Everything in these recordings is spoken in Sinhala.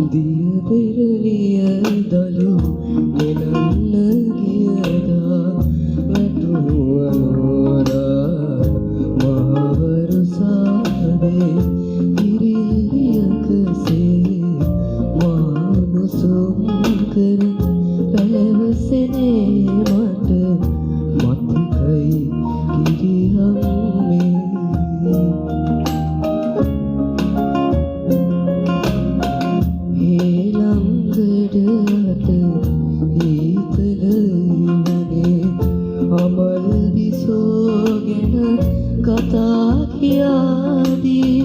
දිය පෙරලිය දළු නෙලන්න ගියදා වැටුණු අනෝරා මහවරුසාවේ ඉරිල්ලියකසේ මානුසුම් කර පැවසෙනේ මට මතකයි කිරිහම්මේ හේලංගඩට හීතල යුවනේ අමල් දිසෝගෙන කතා කියාදී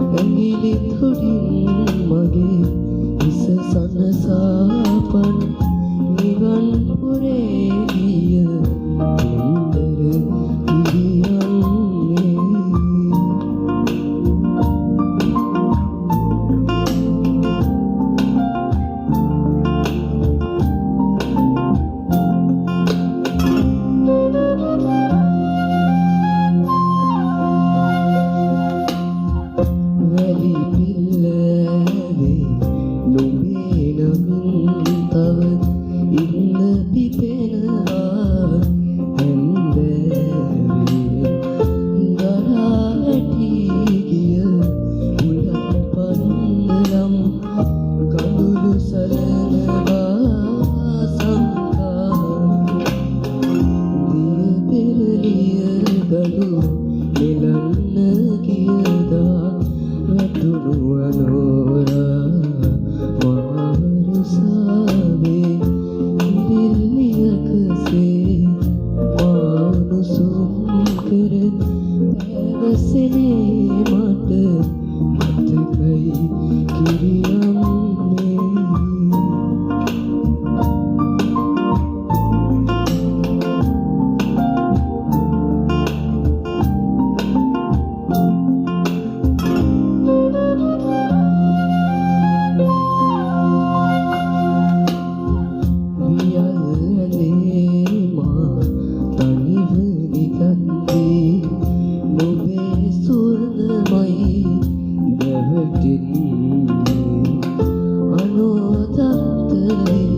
ඇඟිලි තුඩින් මගේ හිස සනසාපන් නිවන් පුරේ ගිය දෙන්දර ඉරියන්නේ වැලි පිල්ලවේ නුඹේ නමින් තව ඉන්න පිපෙනවා හැන්දෑවේ දරා ඇටි ගිය උලන් පන්නලම් කඳුළු සලනවා සංකා දිය පෙරලිය දළු නෙලන්න ගියදා වැටුණු අනෝරා මහවරුසාවේ ඉරිල්ලියකසේ මානුසුම් කර පැවසෙනේ මට මතකයි කිරියම්මේ අනෝතත්තලේ